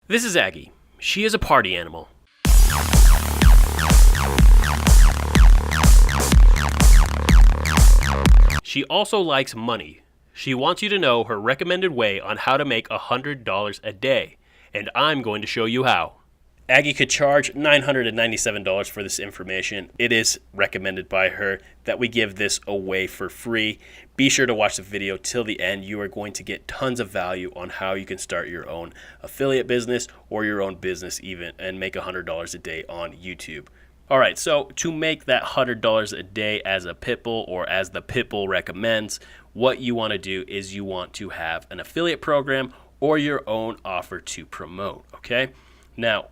This is Aggie. She is a party animal. She also likes money. She wants you to know her recommended way on how to make $100 a day, and I'm going to show you how. Aggie could charge $997 for this information. It is recommended by her that we give this away for free. Be sure to watch the video till the end. You are going to get tons of value on how you can start your own affiliate business or your own business even and make $100 a day on YouTube. All right, so to make that $100 a day as a Pitbull or as the Pitbull recommends, what you want to do is you want to have an affiliate program or your own offer to promote, okay? Now,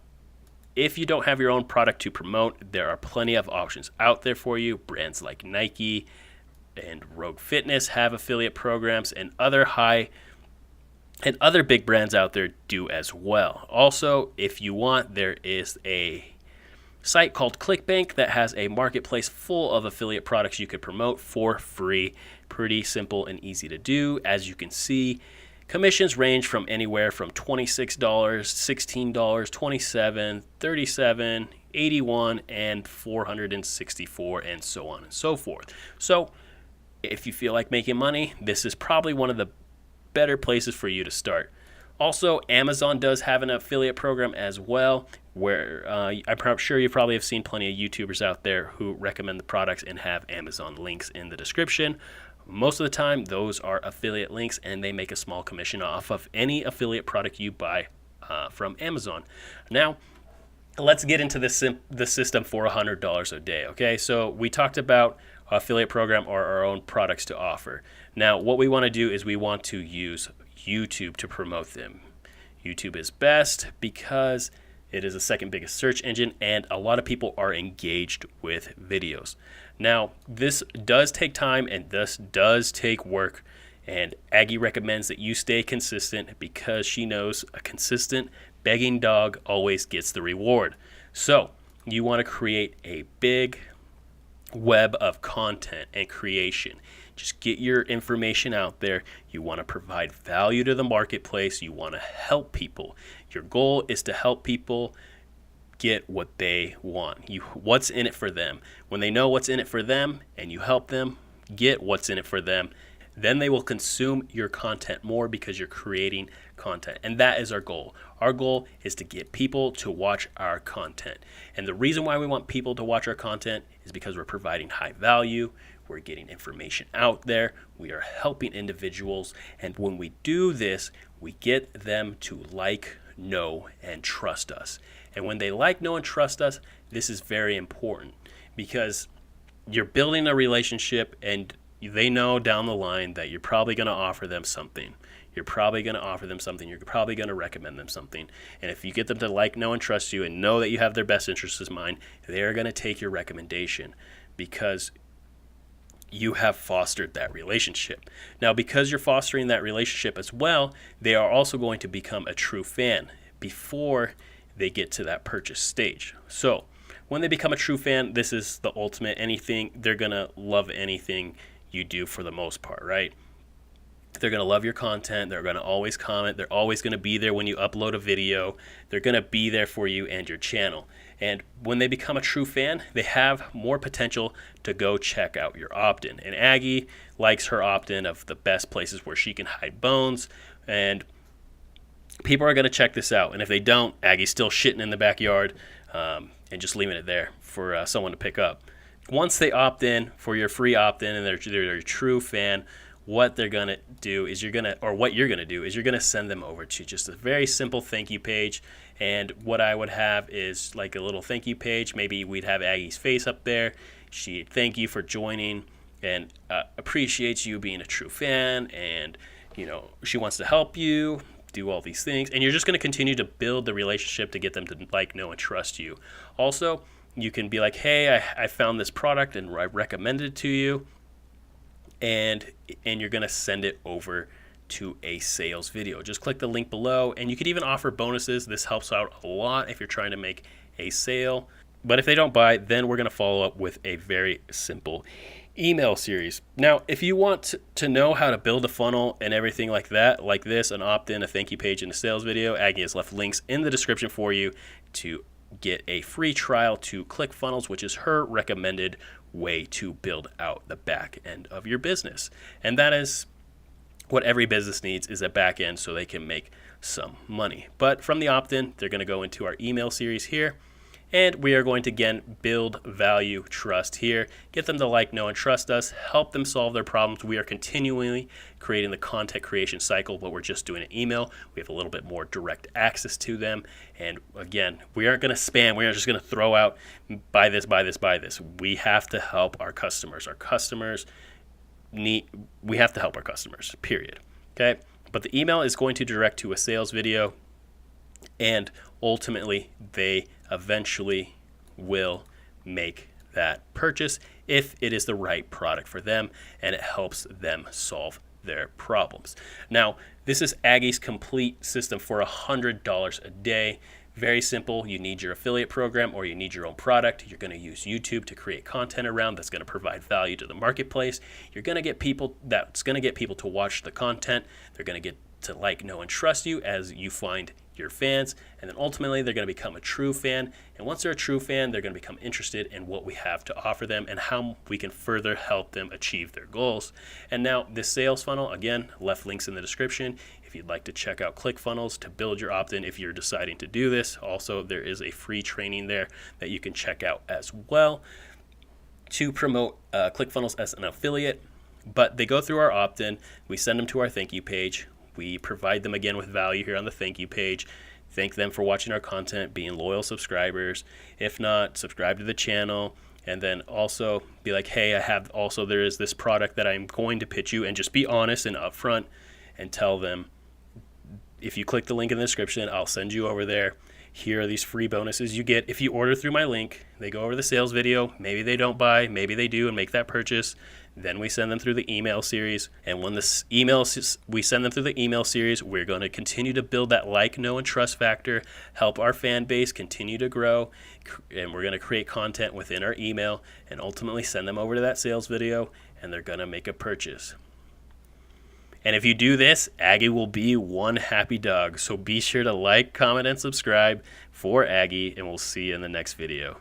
if you don't have your own product to promote, there are plenty of options out there for you. Brands like Nike and Rogue Fitness have affiliate programs, and other big brands out there do as well. Also, if you want, there is a site called ClickBank that has a marketplace full of affiliate products you could promote for free. Pretty simple and easy to do. As you can see, commissions range from anywhere from $26, $16, $27, $37, $81, and $464, and so on and so forth. So if you feel like making money, this is probably one of the better places for you to start. Also, Amazon does have an affiliate program as well, where I'm sure you probably have seen plenty of YouTubers out there who recommend the products and have Amazon links in the description. Most of the time, those are affiliate links, and they make a small commission off of any affiliate product you buy from Amazon. Now, let's get into the system for $100 a day, okay? So we talked about affiliate program or our own products to offer. Now, what we want to do is we want to use YouTube to promote them. YouTube is best because it is the second biggest search engine, and a lot of people are engaged with videos. Now, this does take time, and this does take work, and Aggie recommends that you stay consistent because she knows a consistent begging dog always gets the reward. So you want to create a big web of content and creation. Just get your information out there. You want to provide value to the marketplace. You want to help people. Your goal is to help people get what they want. What's in it for them. When they know what's in it for them and you help them get what's in it for them, then they will consume your content more because you're creating content. And that is our goal. Our goal is to get people to watch our content. And the reason why we want people to watch our content is because we're providing high value. We're getting information out there. We are helping individuals. And when we do this, we get them to like, know, and trust us. And when they like, know, and trust us, this is very important because you're building a relationship, and they know down the line that you're probably going to offer them something. You're probably going to recommend them something. And if you get them to like, know, and trust you and know that you have their best interests in mind, they're going to take your recommendation because you have fostered that relationship. Now, because you're fostering that relationship as well, they are also going to become a true fan before they get to that purchase stage. So when they become a true fan, this is the ultimate. They're going to love anything you do for the most part, right? They're going to love your content. They're going to always comment. They're always going to be there when you upload a video. They're going to be there for you and your channel. And when they become a true fan, they have more potential to go check out your opt-in. And Aggie likes her opt-in of the best places where she can hide bones. And people are going to check this out. And if they don't, Aggie's still shitting in the backyard and just leaving it there for someone to pick up. Once they opt in for your free opt-in and they're a true fan, what you're going to do is you're going to send them over to just a very simple thank you page. And what I would have is like a little thank you page. Maybe we'd have Aggie's face up there. She'd thank you for joining and appreciates you being a true fan. And, she wants to help you do all these things. And you're just going to continue to build the relationship to get them to like, know, and trust you. Also, you can be like, hey, I found this product and I recommended it to you. And you're going to send it over to a sales video. Just click the link below, and you could even offer bonuses. This helps out a lot if you're trying to make a sale. But if they don't buy, then we're going to follow up with a very simple Email series. Now, if you want to know how to build a funnel and everything like that, like this, an opt-in, a thank you page, and a sales video, Aggie has left links in the description for you to get a free trial to ClickFunnels, which is her recommended way to build out the back end of your business. And that is what every business needs, is a back end so they can make some money. But from the opt-in, they're going to go into our email series here. And we are going to, again, build value, trust here, get them to like, know, and trust us, help them solve their problems. We are continually creating the content creation cycle, but we're just doing an email. We have a little bit more direct access to them. And again, we aren't going to spam. We aren't just going to throw out, buy this, buy this, buy this. We have to help our customers. We have to help our customers, period. Okay? But the email is going to direct to a sales video, and ultimately they eventually will make that purchase if it is the right product for them and it helps them solve their problems. Now, this is Aggie's complete system for $100 a day. Very simple. You need your affiliate program or you need your own product. You're going to use YouTube to create content around that's going to provide value to the marketplace. You're going to get people to watch the content. They're going to get to like, know, and trust you as you find your fans, and then ultimately they're going to become a true fan. And once they're a true fan, they're going to become interested in what we have to offer them and how we can further help them achieve their goals. And now this sales funnel, again, left links in the description if you'd like to check out ClickFunnels to build your opt-in if you're deciding to do this. Also, there is a free training there that you can check out as well to promote ClickFunnels as an affiliate. But they go through our opt-in, we send them to our thank you page. We provide them again with value here on the thank you page. Thank them for watching our content, being loyal subscribers. If not, subscribe to the channel. And then also be like, hey, there is this product that I'm going to pitch you, and just be honest and upfront and tell them, if you click the link in the description, I'll send you over there. Here are these free bonuses you get if you order through my link. They go over the sales video. Maybe they don't buy, maybe they do and make that purchase. Then we send them through the email series. And when we send them through the email series, we're going to continue to build that like, know, and trust factor, help our fan base continue to grow. And we're going to create content within our email and ultimately send them over to that sales video, and they're going to make a purchase. And if you do this, Aggie will be one happy dog. So be sure to like, comment, and subscribe for Aggie, and we'll see you in the next video.